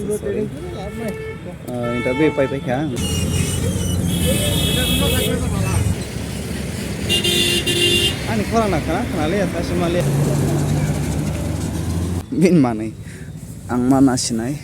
sorry. Interview pai kha. Ani khora na khana le asma le. Bin mane ang mana sinai.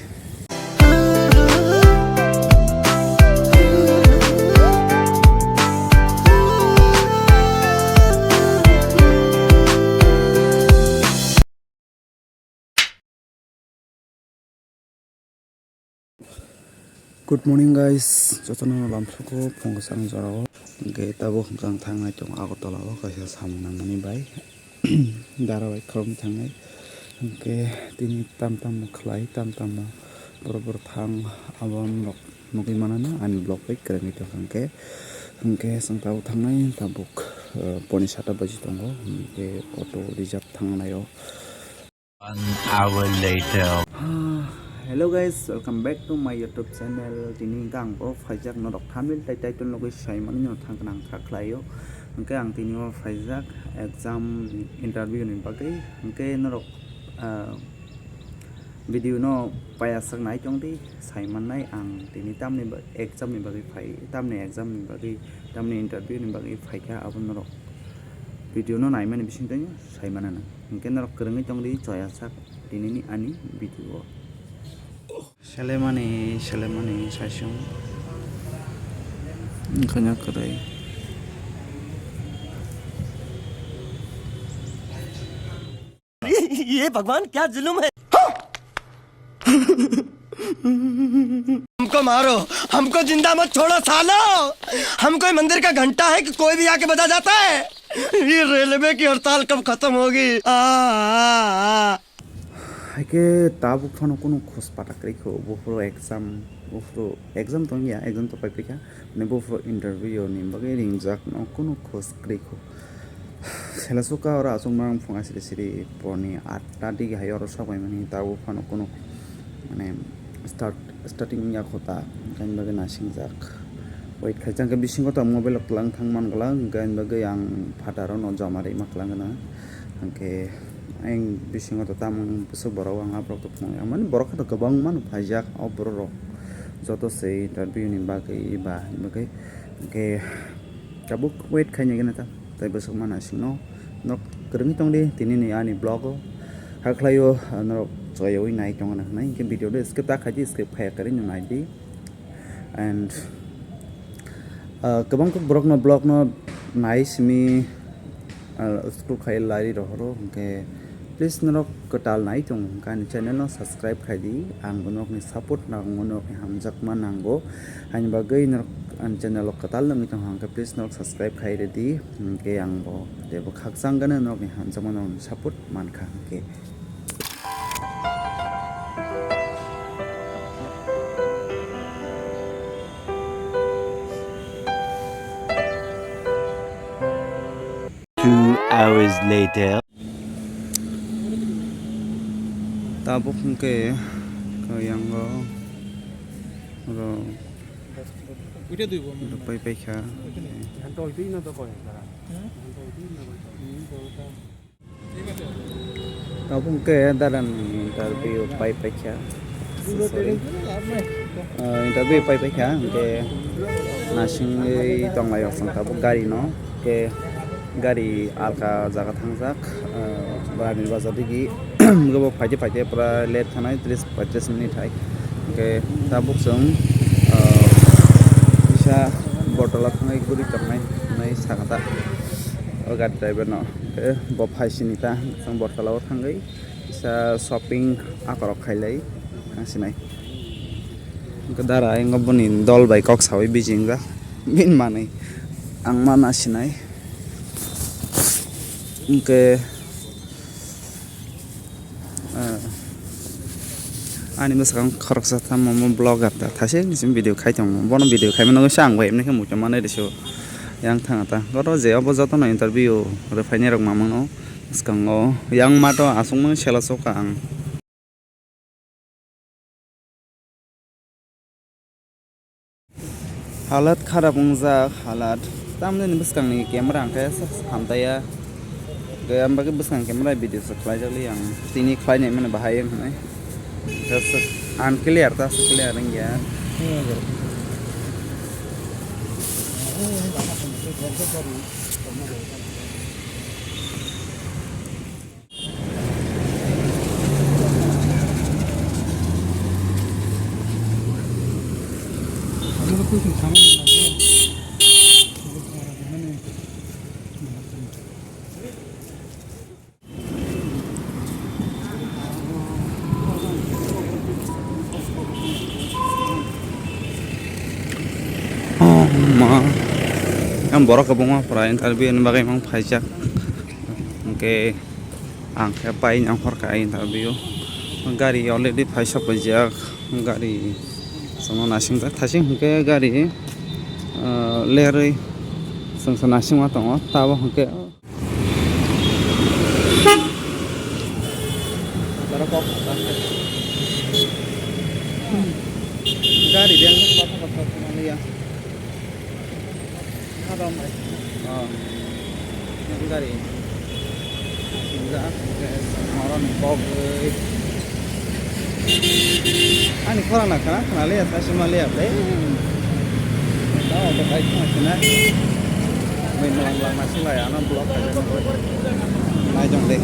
Good morning guys, Joto nono lamsogo pungsang jorao. Oke, tabo jang thangnai tong agotala o kaisa samnang nani bai. Darawai krom thangnai. Oke, tini tam khlai tam bor thang abon rok nugi manana ani block bai kremi to hangke. Oke, sang tabo thangnai tabuk poni 7 baji tongo. Oke, auto reserve thangnai o. 1 hour later. Hello guys, welcome back to my YouTube channel. Tini gang bo faijak norok thamil tai ton logi saimani no thangkha khaklayo. Engke ang tini mo faijak exam interview ni bagai engke norok video no payasak nai chongdi saiman nai ang tini tam ni exam ni bagai phai tam ni exam ni bagai tam ni interview ni bagai phaika abon norok video no nai mani bising tanya saimanana engke norok krengi chongdi choyasak tini ni ani video Salemani sasung kanya kadai ये भगवान क्या जुल्म है हमको मारो हमको जिंदा मत छोड़ो सालो हम कोई मंदिर का घंटा है कि कोई भी आके बजा जाता है ये रेलवे की हड़ताल कब खत्म होगी Haike tabuk phano kono khos patakri ko bofro exam to ya exam to paprika ne bofro interview ni bagai ringjak no kono khos kri ko selasuka ora asung mang phonga siri poni 8 dige hayor sabai mani tabuk phano kono mane starting ya khota kan bagai nasing jak wait khajang ke bising ko mobile klang thangman galang gan bagai yang phataro no jamare maklang na angke Aing bising atau tamang besok borok ang abrok tu pun, aman borok itu kebang mana pajak au borok, Joto say interview ni bagai ke kabuk wait kayaknya gini ta, tapi besok mana sih no keringi tong di tini ni ani blog hak layo norok coyoi naik tong na naik ke video deh skip tak haji skip kayak kerin yang naik di and kebang tu borok no blog no nice mi उसको खाई लारी रहो के प्लीज नरक कटाल नाई चंग कान channel no subscribe खाई आंग नरक नि सपोर्ट नांगो नरक नि हमजक मा नांगो आइन बागै नरक आन चैनल कटाल नंगि तंग हांग प्लीज नरक सब्सक्राइब खाई रेडी के आंग बो देबो खाकसांग गन नरक नि हमजक मा नरक सपोर्ट मानखा के Hours later. Tabuk ke yang pai kha tabuk ke dalam interview pai kha sorry interview pai kha ke nasing tong layo sang tabuk gari no ke gari alka jaga thangjak bani bazar digi gobo phaite pura late thanai 30-35 minute hai ke tabuk jong isa botol thangai guri tarnai nai sagata o gari driver no ke bo phaisini ta jong botol thangai isa shopping akorok khailai sinai ke dara ngoboni dol bai kok sawi bijinga bin manai ang mana sinai ke ani masakang khorok sa tham mo blog ata thase sim video khai tong bono video khai mano sang bai emne mu chama nei deso yang thangata goro je obo joto no interview re phaini rok mamang no skango yang mato asung mang sela soka ang halat kharap ungja halat tamne ni buskang ni camera angka hamtaya gaya bagi buskang camera video seklai jali yang tini klai ni mana bahaya kan terus unclear tas clear ya. Ang borok ka bunga para interview ang bagay mang pajak. Oke, ang kapain ang horka interview. Ang gari already paisa pajak. Ang gari sama nasing tak tasing ke gari lerei sang nasing ma tong tawa ke. Barokok gari dia nggak apa-apa Malaysia. Ada yang gari enggak orang bagwi ani korang nak kenal ya saya cuma lihat tahu apa baik macamnya main melang masih lah ya anak blok aja najong deh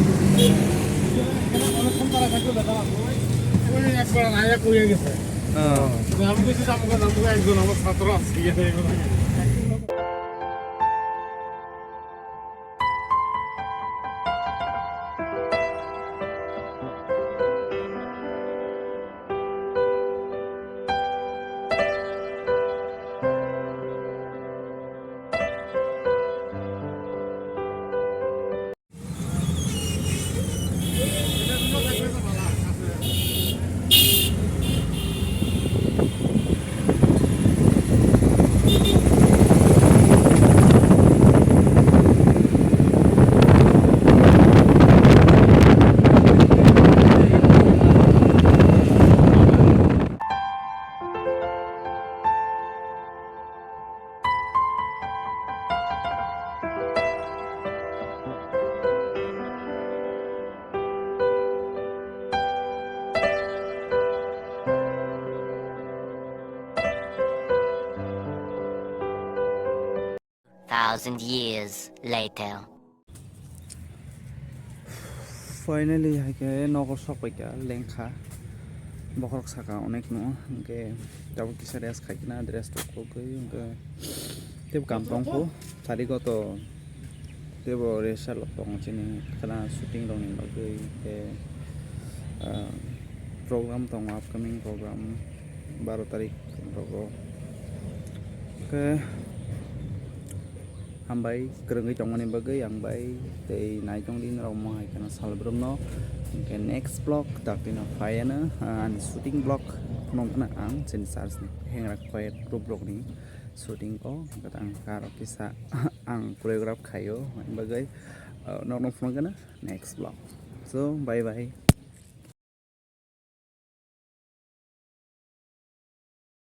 Thousand years later. Finally ke nokor sok ka lengkha bokrok saka onek no ke tabu kisah res khaikna dress to ko ke teb kampong ko tari ko to tebo resal tong chini kana shooting dong ni bagai ke program tong upcoming program 12 tarik ko ke hambai kereng chong ani bagai yang bai tei nai chong din ro mai kana salbrum no ke next block takina fayana and shooting block mong kana ang chen sars ni heng rak pai group block ni shooting ko katang karo kisa ang choreograph khayo bagai nok nok kana next block so bye bye.